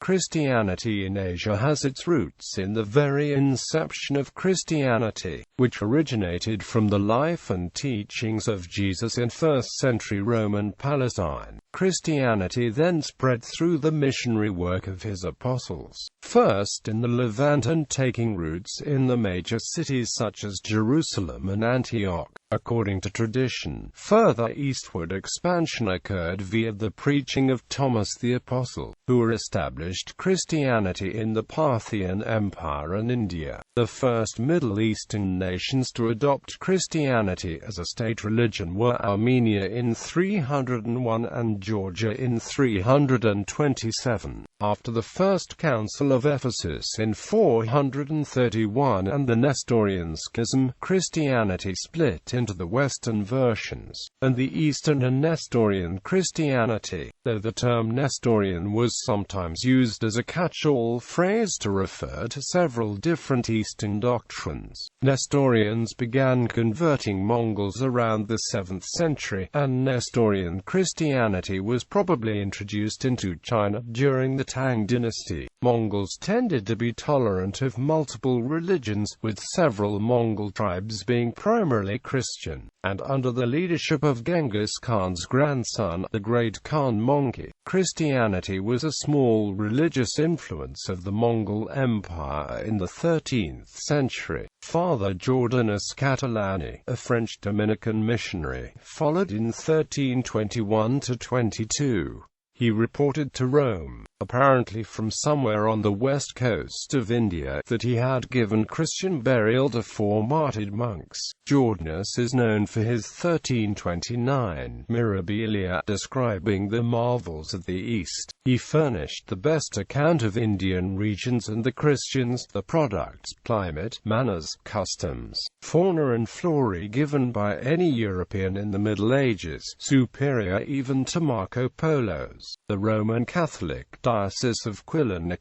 Christianity in Asia has its roots in the very inception of Christianity, which originated from the life and teachings of Jesus in 1st century Roman Palestine. Christianity then spread through the missionary work of his apostles, first in the Levant and taking roots in the major cities such as Jerusalem and Antioch. According to tradition, further eastward expansion occurred via the preaching of Thomas the Apostle, who established Christianity in the Parthian Empire and India, the first Middle Eastern nations to adopt Christianity as a state religion were Armenia in 301 and Georgia in 327. After the First Council of Ephesus in 431 and the Nestorian schism, Christianity split into the Western versions, and the Eastern and Nestorian Christianity, though the term Nestorian was sometimes used as a catch-all phrase to refer to several different Eastern doctrines. Nestorians began converting Mongols around the 7th century, and Nestorian Christianity was probably introduced into China during the Tang dynasty. Mongols tended to be tolerant of multiple religions, with several Mongol tribes being primarily Christian, and under the leadership of Genghis Khan's grandson, the Great Khan Mongke, Christianity was a small religious influence of the Mongol Empire in the 13th century. Father Jordanus Catalani, a French Dominican missionary, followed in 1321–22. He reported to Rome, apparently from somewhere on the west coast of India, that he had given Christian burial to 4 martyred monks. Jordanus is known for his 1329 Mirabilia describing the marvels of the East. He furnished the best account of Indian regions and the Christians, the products, climate, manners, customs, fauna and flora given by any European in the Middle Ages, superior even to Marco Polo's. The Roman Catholic Diocese of Quillin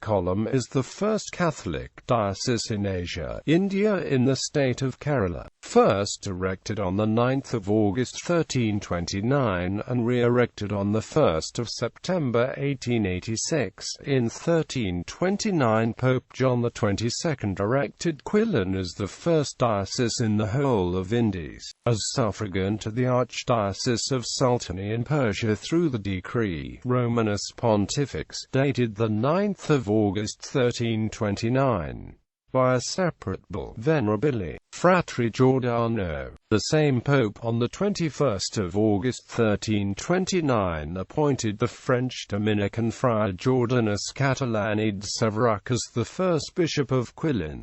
is the first Catholic diocese in Asia, India in the state of Kerala, first erected on the 9th of August 1329 and re-erected on the 1st of September 1886. In 1329 Pope John XXII erected Quillin as the first diocese in the whole of Indies, as suffragan to the Archdiocese of Sultani in Persia through the decree Romanus Pontifex, dated the 9th of August 1329. By a separate bull, Venerabili, Fratri Giordano, the same pope on the 21st of August 1329 appointed the French Dominican friar Jordanus Catalani de Severac as the first bishop of Quillin.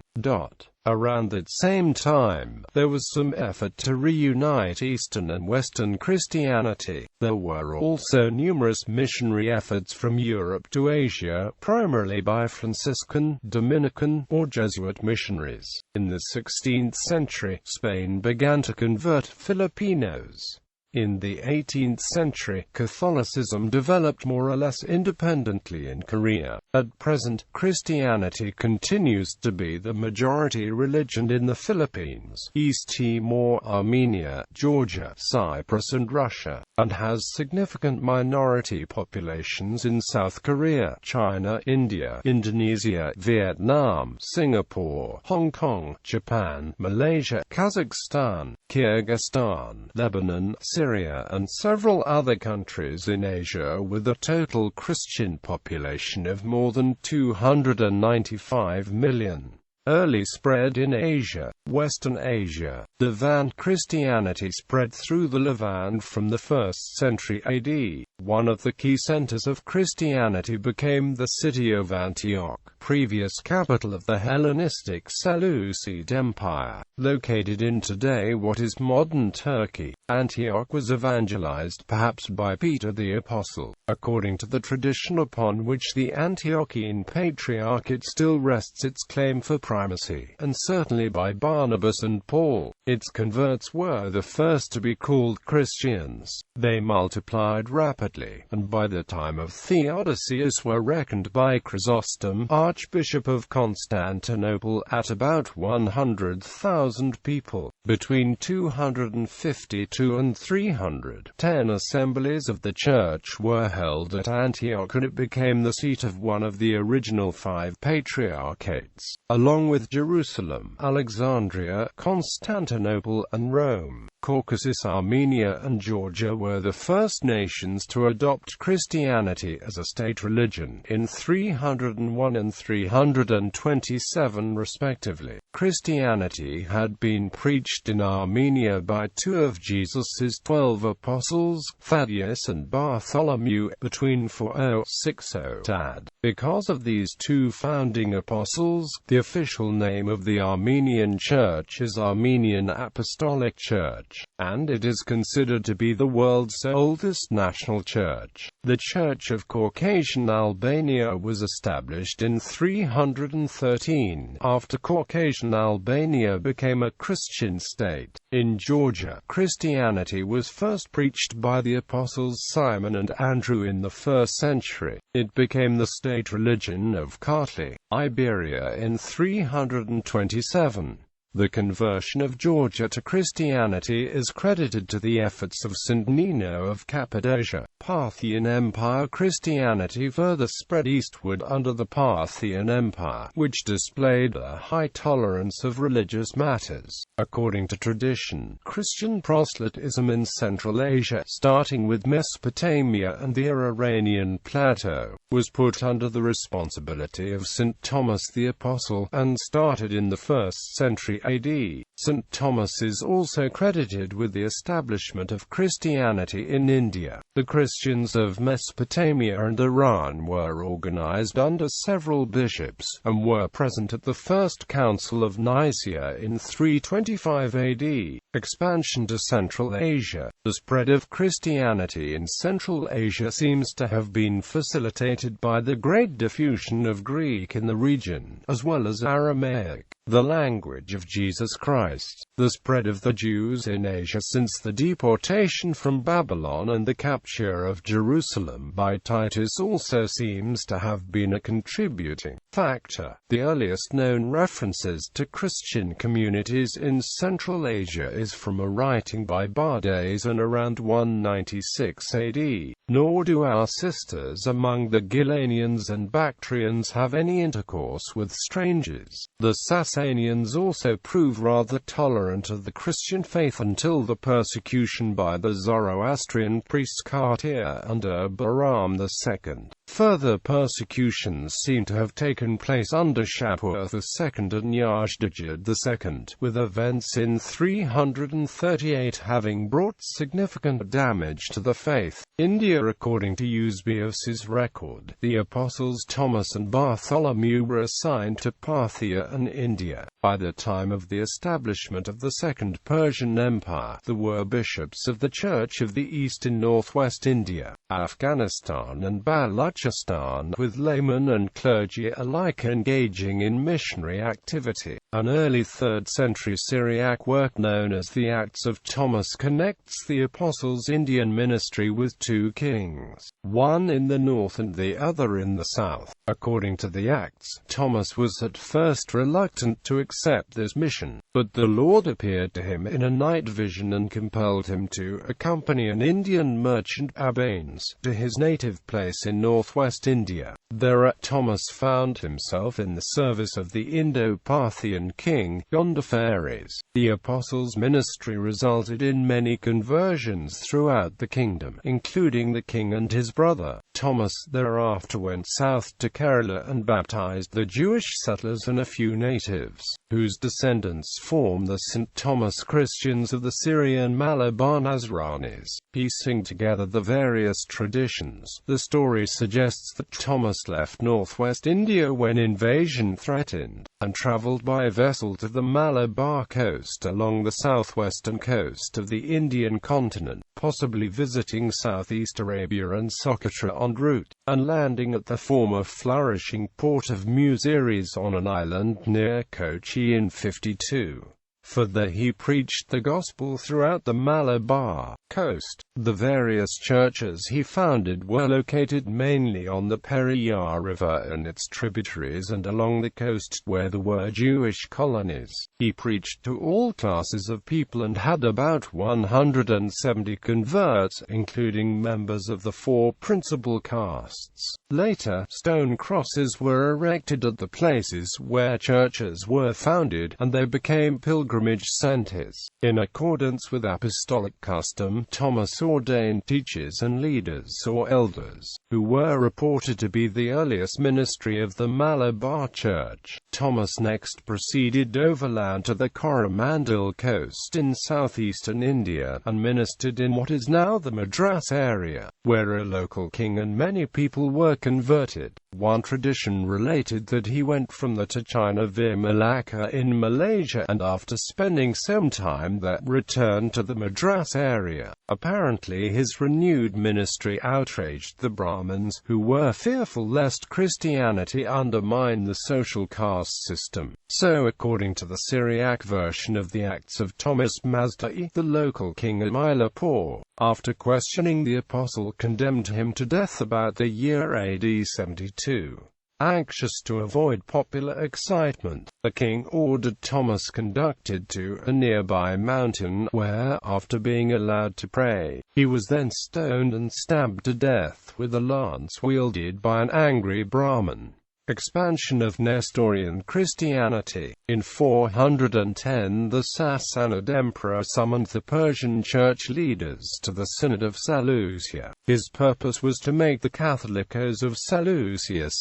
Around that same time, there was some effort to reunite Eastern and Western Christianity. There were also numerous missionary efforts from Europe to Asia, primarily by Franciscan, Dominican, or Jesuit missionaries. In the 16th century, Spain began to convert Filipinos. In the 18th century, Catholicism developed more or less independently in Korea. At present, Christianity continues to be the majority religion in the Philippines, East Timor, Armenia, Georgia, Cyprus and Russia, and has significant minority populations in South Korea, China, India, Indonesia, Vietnam, Singapore, Hong Kong, Japan, Malaysia, Kazakhstan, Kyrgyzstan, Lebanon, Syria and several other countries in Asia, with a total Christian population of more than 295 million. Early spread in Asia. Western Asia. Levant Christianity spread through the Levant from the 1st century AD. One of the key centers of Christianity became the city of Antioch, previous capital of the Hellenistic Seleucid Empire, located in today what is modern Turkey. Antioch was evangelized perhaps by Peter the Apostle, according to the tradition upon which the Antiochian Patriarchate still rests its claim for primacy, and certainly by Barnabas and Paul. Its converts were the first to be called Christians. They multiplied rapidly, and by the time of Theodosius were reckoned by Chrysostom, Archbishop of Constantinople, at about 100,000 people. Between 250 2 and 300. 10 assemblies of the Church were held at Antioch, and it became the seat of one of the original 5 patriarchates, along with Jerusalem, Alexandria, Constantinople, and Rome. Caucasus, Armenia, and Georgia were the first nations to adopt Christianity as a state religion, in 301 and 327 respectively. Christianity had been preached in Armenia by 2 of Jesus's 12 apostles, Thaddeus and Bartholomew, between 4060 AD. Because of these 2 founding apostles, the official name of the Armenian Church is Armenian Apostolic Church, and it is considered to be the world's oldest national church. The Church of Caucasian Albania was established in 313, after Caucasian Albania became a Christian state. In Georgia, Christianity was first preached by the apostles Simon and Andrew in the 1st century. It became the state religion of Kartli, Iberia in 327. The conversion of Georgia to Christianity is credited to the efforts of St. Nino of Cappadocia. Parthian Empire Christianity further spread eastward under the Parthian Empire, which displayed a high tolerance of religious matters. According to tradition, Christian proselytism in Central Asia, starting with Mesopotamia and the Iranian plateau, was put under the responsibility of St. Thomas the Apostle, and started in the 1st century AD. St. Thomas is also credited with the establishment of Christianity in India. The Christians of Mesopotamia and Iran were organized under several bishops, and were present at the First Council of Nicaea in 325 AD. Expansion to Central Asia. The spread of Christianity in Central Asia seems to have been facilitated by the great diffusion of Greek in the region, as well as Aramaic, the language of Jesus Christ. The spread of the Jews in Asia since the deportation from Babylon and the capture of Jerusalem by Titus also seems to have been a contributing factor. The earliest known references to Christian communities in Central Asia is from a writing by Bardes in around 196 AD. Nor do our sisters among the Gilanians and Bactrians have any intercourse with strangers. The Sasanians also prove rather tolerant of the Christian faith until the persecution by the Zoroastrian priests Kartir under Bahram II. Further persecutions seem to have taken place under Shapur II and Yazdijerd II, with events in 338 having brought significant damage to the faith. India. According to Eusebius's record, the apostles Thomas and Bartholomew were assigned to Parthia and India. By the time of the establishment of the Second Persian Empire, there were bishops of the Church of the East in northwest India, Afghanistan and Balochistan, with laymen and clergy alike engaging in missionary activity. An early 3rd century Syriac work known as the Acts of Thomas connects the apostles' Indian ministry with 2 kings, one in the north and the other in the south. According to the Acts, Thomas was at first reluctant to accept this mission, but the Lord appeared to him in a night vision and compelled him to accompany an Indian merchant, Abanes, to his native place in northwest India. Thereat Thomas found himself in the service of the Indo-Parthian king, Gondophares. The apostles' ministry resulted in many conversions throughout the kingdom, including the king and his brother. Thomas thereafter went south to Kerala and baptized the Jewish settlers and a few natives, whose descendants form the St. Thomas Christians of the Syrian Malabar Nazranis. Piecing together the various traditions, the story suggests that Thomas left northwest India when invasion threatened, and traveled by vessel to the Malabar coast along the southwestern coast of the Indian continent, possibly visiting southeast Arabia and Socotra en route, and landing at the former flourishing port of Muziris on an island near Kochi in 52. for there he preached the gospel throughout the Malabar coast. The various churches he founded were located mainly on the Periyar River and its tributaries and along the coast where there were Jewish colonies. He preached to all classes of people and had about 170 converts, including members of the four principal castes. Later, stone crosses were erected at the places where churches were founded, and they became pilgrimage centers. In accordance with apostolic custom, Thomas ordained teachers and leaders or elders, who were reported to be the earliest ministry of the Malabar Church. Thomas next proceeded overland to the Coromandel coast in southeastern India, and ministered in what is now the Madras area, where a local king and many people were converted. One tradition related that he went from there to China via Malacca in Malaysia, and after spending some time there, returned to the Madras area. Apparently his renewed ministry outraged the Brahmins, who were fearful lest Christianity undermine the social caste system. So according to the Syriac version of the Acts of Thomas Mazda'i, the local king of Mylapore, after questioning the apostle, condemned him to death about the year AD 72. Anxious to avoid popular excitement, the king ordered Thomas conducted to a nearby mountain, where, after being allowed to pray, he was then stoned and stabbed to death with a lance wielded by an angry Brahmin. Expansion of Nestorian Christianity. In 410 the Sassanid emperor summoned the Persian church leaders to the Synod of Seleucia. His purpose was to make the Catholicos of Seleucia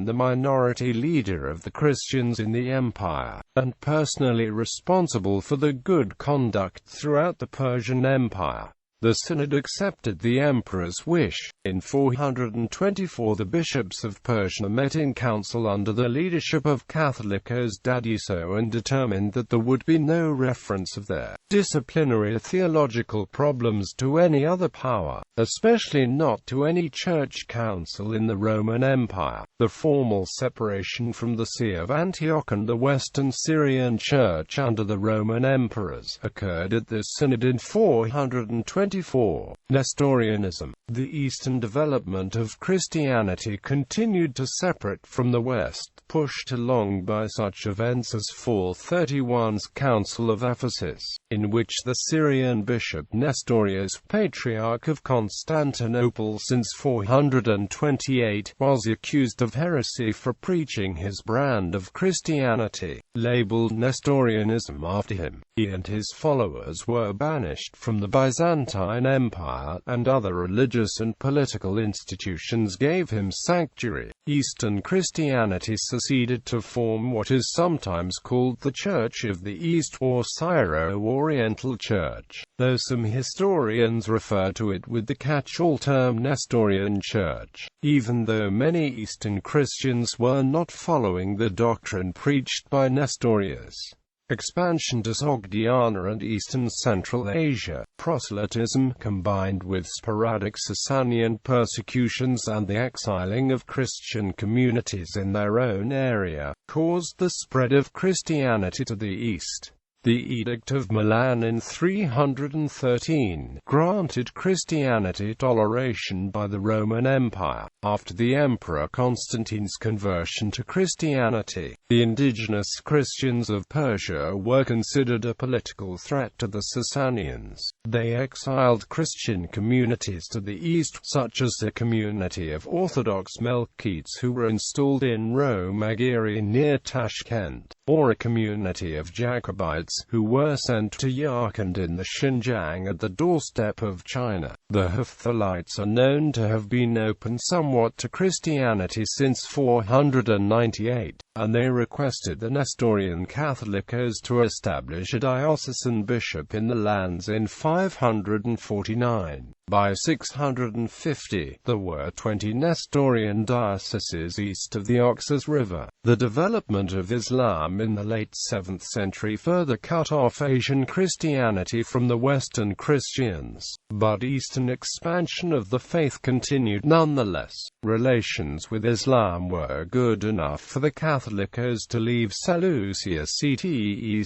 the minority leader of the Christians in the empire, and personally responsible for the good conduct throughout the Persian Empire. The Synod accepted the emperor's wish. In 424 the bishops of Persia met in council under the leadership of Catholicos Dadiso and determined that there would be no reference of their disciplinary theological problems to any other power, especially not to any church council in the Roman Empire. The formal separation from the See of Antioch and the Western Syrian Church under the Roman emperors occurred at this synod in 424. Nestorianism. The eastern development of Christianity continued to separate from the West, pushed along by such events as 431's Council of Ephesus, in which the Syrian bishop Nestorius, Patriarch of Constantinople since 428, was accused of heresy for preaching his brand of Christianity, labeled Nestorianism after him. He and his followers were banished from the Byzantine Empire, and other religious and political institutions gave him sanctuary. Eastern Christianity seceded to form what is sometimes called the Church of the East or Syro-Oriental Church, though some historians refer to it with the catch-all term Nestorian Church, even though many Eastern Christians were not following the doctrine preached by Nestorius. Expansion to Sogdiana and Eastern Central Asia. Proselytism, combined with sporadic Sasanian persecutions and the exiling of Christian communities in their own area, caused the spread of Christianity to the east. The Edict of Milan in 313 granted Christianity toleration by the Roman Empire. After the Emperor Constantine's conversion to Christianity, the indigenous Christians of Persia were considered a political threat to the Sasanians. They exiled Christian communities to the east, such as the community of Orthodox Melkites who were installed in Romagiri near Tashkent, or a community of Jacobites who were sent to Yarkand in the Xinjiang at the doorstep of China. The Hephthalites are known to have been open somewhat to Christianity since 498, and they requested the Nestorian Catholicos to establish a diocesan bishop in the lands in 549. By 650, there were 20 Nestorian dioceses east of the Oxus River. The development of Islam in the late 7th century further cut off Asian Christianity from the Western Christians, but Eastern expansion of the faith continued nonetheless. Relations with Islam were good enough for the Catholicos to leave Seleucus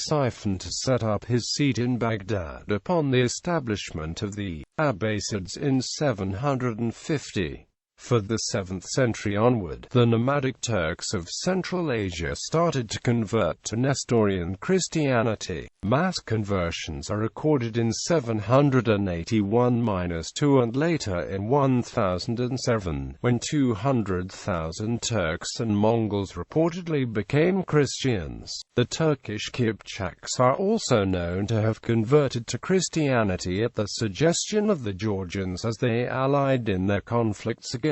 Siphon to set up his seat in Baghdad upon the establishment of the Abbasids in 750. For the 7th century onward, the nomadic Turks of Central Asia started to convert to Nestorian Christianity. Mass conversions are recorded in 781-2 and later in 1007, when 200,000 Turks and Mongols reportedly became Christians. The Turkish Kipchaks are also known to have converted to Christianity at the suggestion of the Georgians as they allied in their conflicts against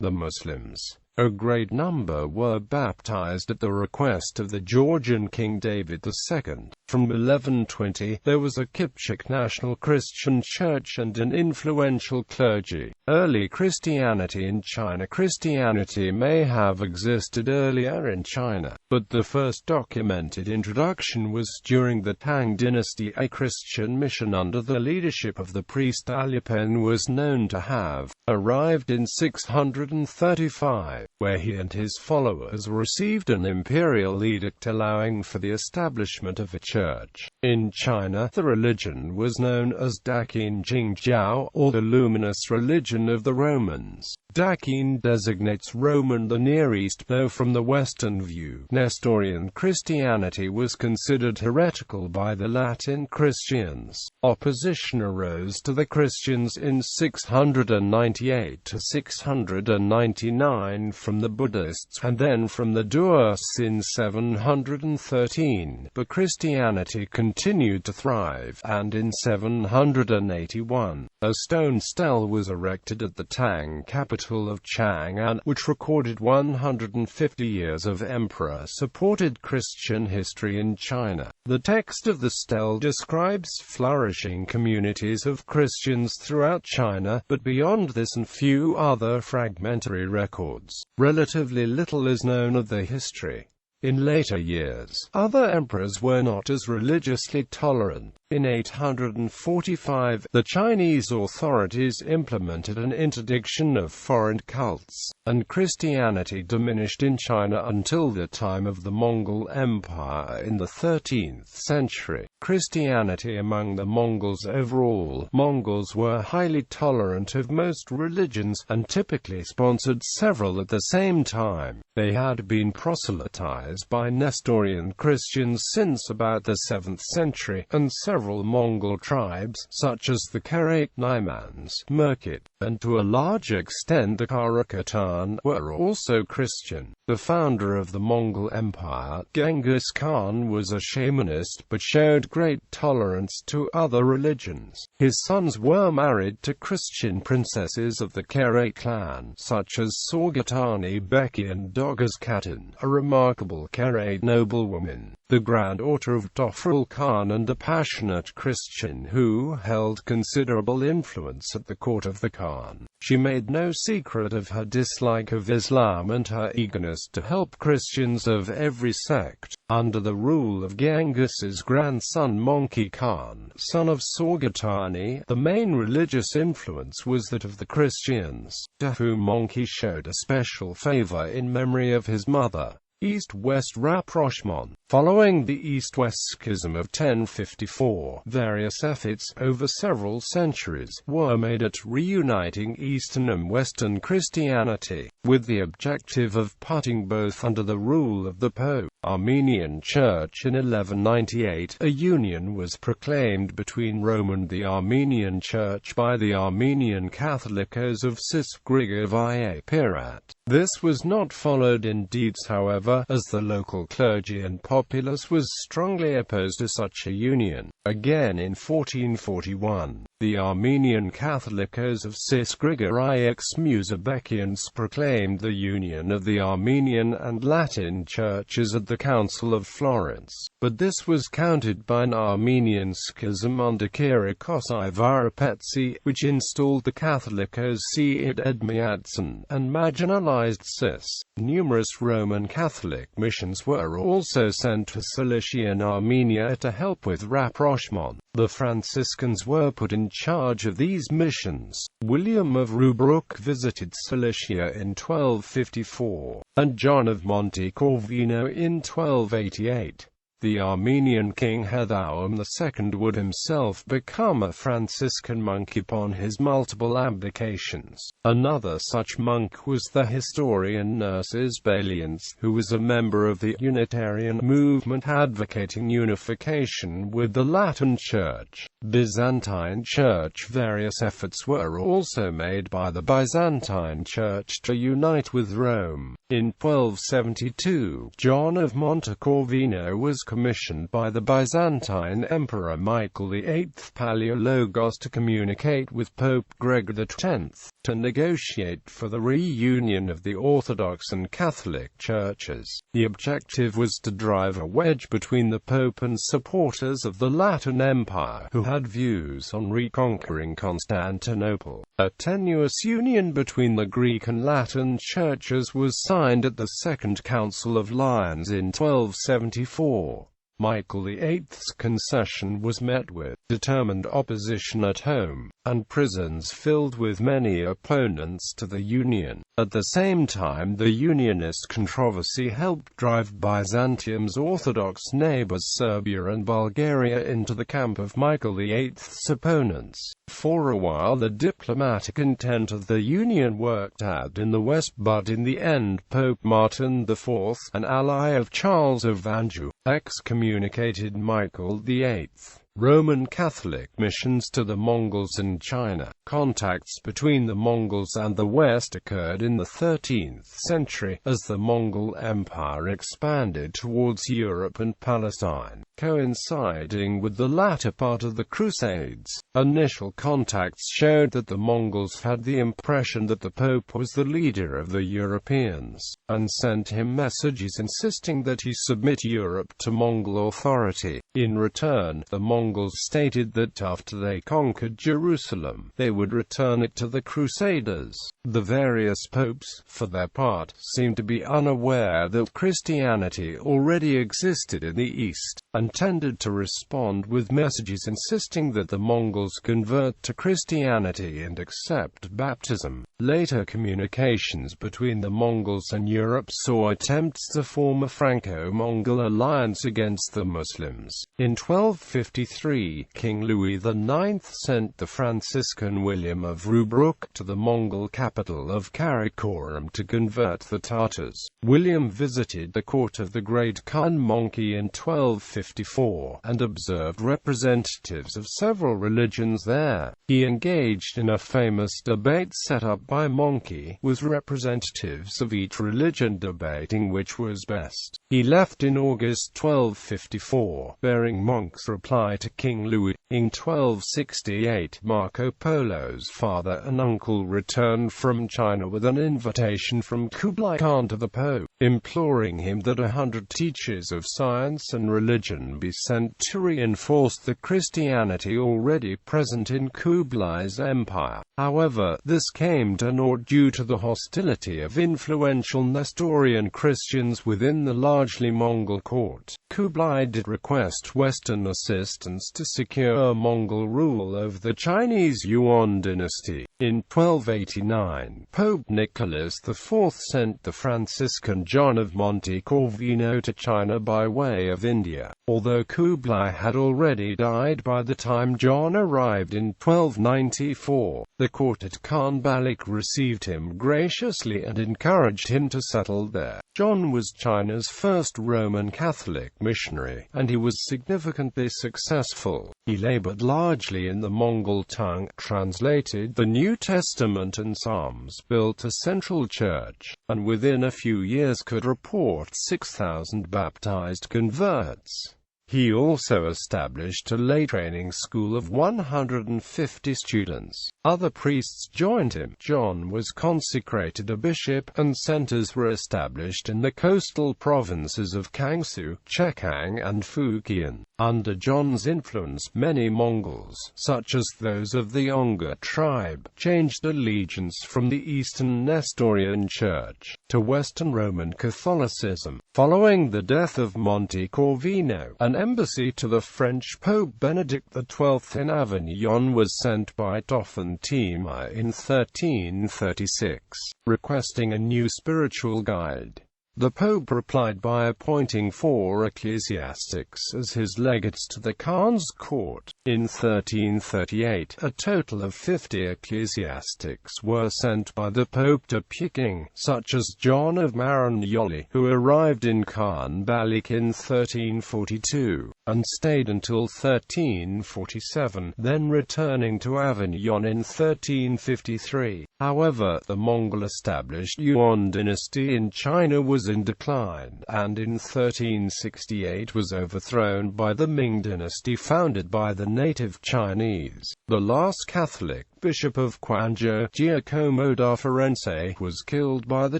the Muslims. A great number were baptized at the request of the Georgian King David II. From 1120, there was a Kipchak national Christian church and an influential clergy. Early Christianity in China. Christianity may have existed earlier in China, but the first documented introduction was during the Tang dynasty. A Christian mission under the leadership of the priest Alepen was known to have arrived in 635. Where he and his followers received an imperial edict allowing for the establishment of a church. In China, the religion was known as Daqin Jingjiao, or the luminous religion of the Romans. Daqin designates Roman the Near East, though from the Western view, Nestorian Christianity was considered heretical by the Latin Christians. Opposition arose to the Christians in 698 to 699 from the Buddhists, and then from the Druids in 713, but Christianity continued to thrive, and in 781, a stone stele was erected at the Tang capital of Chang'an, which recorded 150 years of emperor-supported Christian history in China. The text of the stele describes flourishing communities of Christians throughout China, but beyond this and few other fragmentary records, relatively little is known of their history. In later years, other emperors were not as religiously tolerant. In 845, the Chinese authorities implemented an interdiction of foreign cults, and Christianity diminished in China until the time of the Mongol Empire in the 13th century. Christianity among the Mongols. Overall, Mongols were highly tolerant of most religions, and typically sponsored several at the same time. They had been proselytized by Nestorian Christians since about the 7th century, and several Mongol tribes, such as the Karaic Naimans, Merkit, and to a large extent the Karakatan, were also Christian. The founder of the Mongol Empire, Genghis Khan, was a shamanist, but showed great tolerance to other religions. His sons were married to Christian princesses of the Karaic clan, such as Sorgatani Beki and Dogas Khatan, a remarkable Karaic noblewoman, the granddaughter of Dofrul Khan, and a passionate Christian who held considerable influence at the court of the Khan. She made no secret of her dislike of Islam and her eagerness to help Christians of every sect. Under the rule of Genghis's grandson Monki Khan, son of Sorgatani, the main religious influence was that of the Christians, to whom Monki showed a special favor in memory of his mother. East-West rapprochement. Following the East-West Schism of 1054, various efforts over several centuries were made at reuniting Eastern and Western Christianity, with the objective of putting both under the rule of the Pope. Armenian Church. In 1198, a union was proclaimed between Rome and the Armenian Church by the Armenian Catholicos of Sis-Grigoriy Pirat. This was not followed in deeds, however, as the local clergy and populace was strongly opposed to such a union. Again in 1441, the Armenian Catholicos of Sis-Grigoriy Musabekians proclaimed the union of the Armenian and Latin churches at the Council of Florence. but this was countered by an Armenian schism under Kyriakos I Varapetsi, which installed the Catholic Oseid Edmiatson, and marginalized Cis. Numerous Roman Catholic missions were also sent to Cilicia and Armenia to help with rapprochement. The Franciscans were put in charge of these missions. William of Rubruck visited Cilicia in 1254, and John of Monte Corvino in 1288. The Armenian king Hathoam II would himself become a Franciscan monk upon his multiple abdications. Another such monk was the historian Nerses Balians, who was a member of the Unitarian movement advocating unification with the Latin Church. Byzantine Church. Various efforts were also made by the Byzantine Church to unite with Rome. In 1272, John of Montecorvino was commissioned by the Byzantine Emperor Michael VIII Palaiologos to communicate with Pope Gregory X, to negotiate for the reunion of the Orthodox and Catholic churches. The objective was to drive a wedge between the Pope and supporters of the Latin Empire, who had views on reconquering Constantinople. A tenuous union between the Greek and Latin churches was signed at the Second Council of Lyons in 1274. Michael VIII's concession was met with determined opposition at home, and prisons filled with many opponents to the union. At the same time, the Unionist controversy helped drive Byzantium's Orthodox neighbors Serbia and Bulgaria into the camp of Michael VIII's opponents. For a while the diplomatic intent of the union worked out in the West, but in the end Pope Martin IV, an ally of Charles of Anjou, excommunicated Michael VIII. Roman Catholic missions to the Mongols in China. Contacts between the Mongols and the West occurred in the 13th century, as the Mongol Empire expanded towards Europe and Palestine, coinciding with the latter part of the Crusades. Initial contacts showed that the Mongols had the impression that the Pope was the leader of the Europeans, and sent him messages insisting that he submit Europe to Mongol authority. In return, the Mongols stated that after they conquered Jerusalem, they would return it to the Crusaders. The various popes, for their part, seemed to be unaware that Christianity already existed in the East, and tended to respond with messages insisting that the Mongols convert to Christianity and accept baptism. Later communications between the Mongols and Europe saw attempts to form a Franco-Mongol alliance against the Muslims. In 1253, King Louis IX sent the Franciscan William of Rubruck to the Mongol capital of Karakoram to convert the Tatars. William visited the court of the great Khan Monkey in 1254, and observed representatives of several religions there. He engaged in a famous debate set up by Monkey, with representatives of each religion debating which was best. He left in August 1254, bearing Monk's reply to King Louis. In 1268, Marco Polo's father and uncle returned from China with an invitation from Kublai Khan to the Pope, imploring him that 100 teachers of science and religion be sent to reinforce the Christianity already present in Kublai's empire. However, this came to naught due to the hostility of influential Nestorian Christians within the largely Mongol court. Kublai did request Western assistance to secure Mongol rule over the Chinese Yuan dynasty. In 1289, Pope Nicholas IV sent the Franciscan John of Monte Corvino to China by way of India. Although Kublai had already died by the time John arrived in 1294, the court at Khan Balik received him graciously and encouraged him to settle there. John was China's first Roman Catholic missionary, and he was significantly successful. He labored largely in the Mongol tongue, translated the New Testament and Psalms, built a central church, and within a few years could report 6,000 baptized converts. He also established a lay training school of 150 students. Other priests joined him. John was consecrated a bishop, and centers were established in the coastal provinces of Kangsu, Chekiang, and Fujian. Under John's influence, many Mongols, such as those of the Onga tribe, changed allegiance from the Eastern Nestorian Church to Western Roman Catholicism. Following the death of Monte Corvino, an embassy to the French Pope Benedict XII in Avignon was sent by Dauphin Tima in 1336, requesting a new spiritual guide. The Pope replied by appointing 4 ecclesiastics as his legates to the Khan's court. In 1338, a total of 50 ecclesiastics were sent by the Pope to Peking, such as John of Marignoli, who arrived in Khan Balik in 1342, and stayed until 1347, then returning to Avignon in 1353. However, the Mongol-established Yuan dynasty in China was in decline, and in 1368 was overthrown by the Ming dynasty founded by the native Chinese. The last Catholic bishop of Quanzhou, Giacomo da Firenze, was killed by the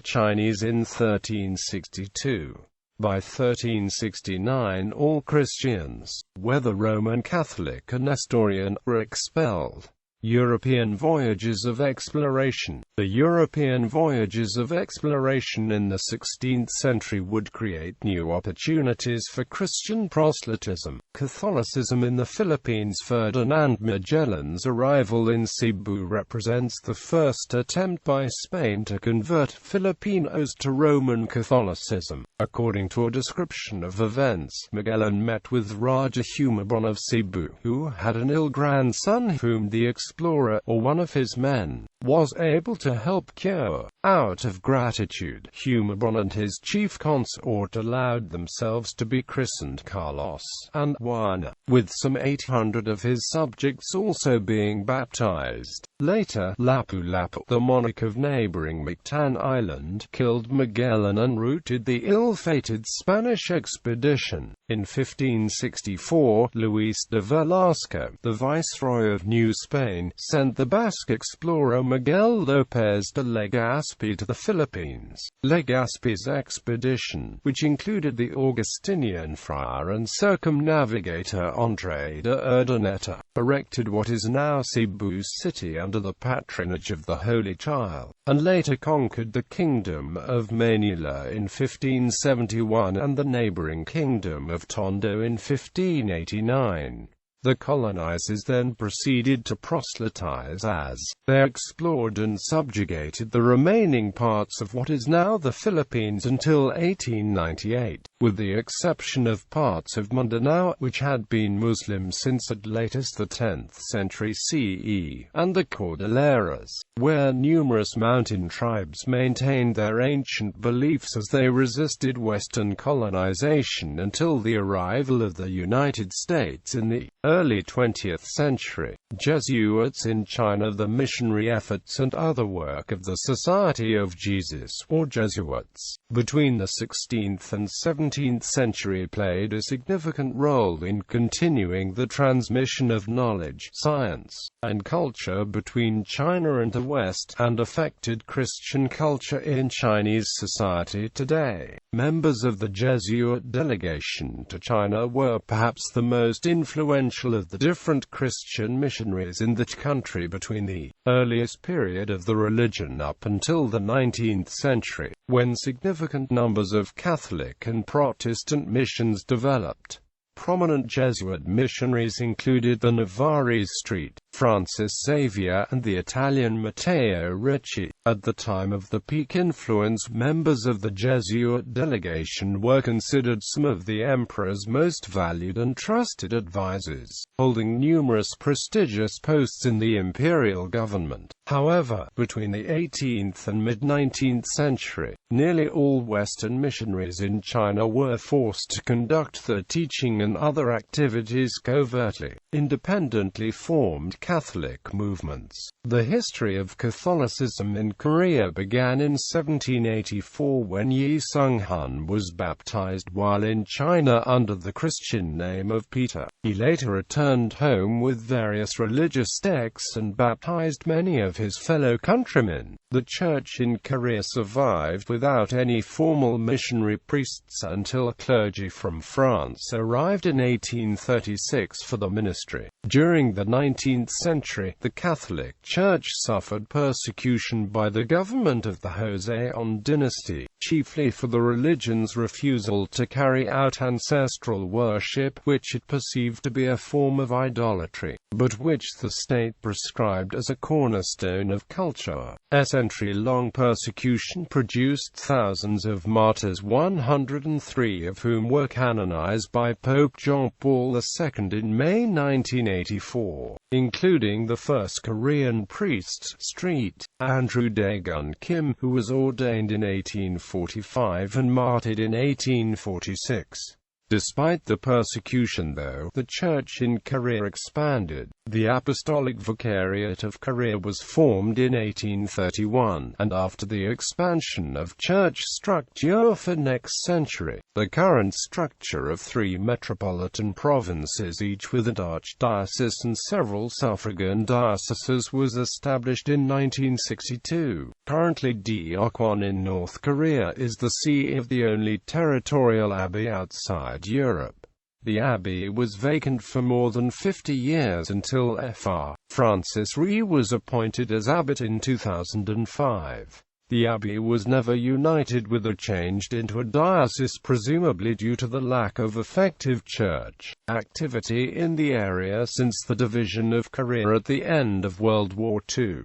Chinese in 1362. By 1369 all Christians, whether Roman Catholic or Nestorian, were expelled. European voyages of exploration. The European voyages of exploration in the 16th century would create new opportunities for Christian proselytism. Catholicism in the Philippines. Ferdinand Magellan's arrival in Cebu represents the first attempt by Spain to convert Filipinos to Roman Catholicism. According to a description of events, Magellan met with Raja Humabon of Cebu, who had an ill grandson whom the explorer, or one of his men, was able to help cure. Out of gratitude, Humabon and his chief consort allowed themselves to be christened Carlos and Juana, with some 800 of his subjects also being baptized. Later, Lapu-Lapu, the monarch of neighboring Mactan Island, killed Magellan and routed the ill-fated Spanish expedition. In 1564, Luis de Velasco, the viceroy of New Spain, sent the Basque explorer Miguel López de Legazpi to the Philippines. Legazpi's expedition, which included the Augustinian friar and circumnavigator André de Urdaneta, erected what is now Cebu City under the patronage of the Holy Child, and later conquered the Kingdom of Manila in 1571 and the neighboring Kingdom of Tondo in 1589. The colonizers then proceeded to proselytize as they explored and subjugated the remaining parts of what is now the Philippines until 1898, with the exception of parts of Mindanao, which had been Muslim since at latest the 10th century CE, and the Cordilleras, where numerous mountain tribes maintained their ancient beliefs as they resisted Western colonization until the arrival of the United States in the early 20th century. Jesuits in China. The missionary efforts and other work of the Society of Jesus, or Jesuits, between the 16th and 17th century played a significant role in continuing the transmission of knowledge, science, and culture between China and the West, and affected Christian culture in Chinese society today. Members of the Jesuit delegation to China were perhaps the most influential of the different Christian missionaries in the country between the earliest period of the religion up until the 19th century, when significant numbers of Catholic and Protestant missions developed. Prominent Jesuit missionaries included the Navarrese Street, Francis Xavier, and the Italian Matteo Ricci. At the time of the peak influence, members of the Jesuit delegation were considered some of the emperor's most valued and trusted advisors, holding numerous prestigious posts in the imperial government. However, between the 18th and mid-19th century, nearly all Western missionaries in China were forced to conduct their teaching and other activities covertly. Independently formed Catholic movements. The history of Catholicism in Korea began in 1784 when Yi Sung-hun was baptized while in China under the Christian name of Peter. He later returned home with various religious texts and baptized many of his fellow countrymen. The church in Korea survived without any formal missionary priests until clergy from France arrived in 1836 for the ministry. During the 19th century, the Catholic Church suffered persecution by the government of the Joseon dynasty, chiefly for the religion's refusal to carry out ancestral worship, which it perceived to be a form of idolatry, but which the state prescribed as a cornerstone of culture. A century-long persecution produced thousands of martyrs, 103 of whom were canonized by Pope John Paul II in May 1984, including the first Korean priest, St. Andrew Daegun Kim, who was ordained in 1845 and martyred in 1846. Despite the persecution, though, the church in Korea expanded. The Apostolic Vicariate of Korea was formed in 1831, and after the expansion of church structure for next century, the current structure of 3 metropolitan provinces, each with an archdiocese and several suffragan dioceses, was established in 1962. Currently, Deokwan in North Korea is the see of the only territorial abbey outside Europe. The abbey was vacant for more than 50 years until Fr. Francis Rhee was appointed as abbot in 2005. The abbey was never united with or changed into a diocese, presumably due to the lack of effective church activity in the area since the division of Korea at the end of World War II.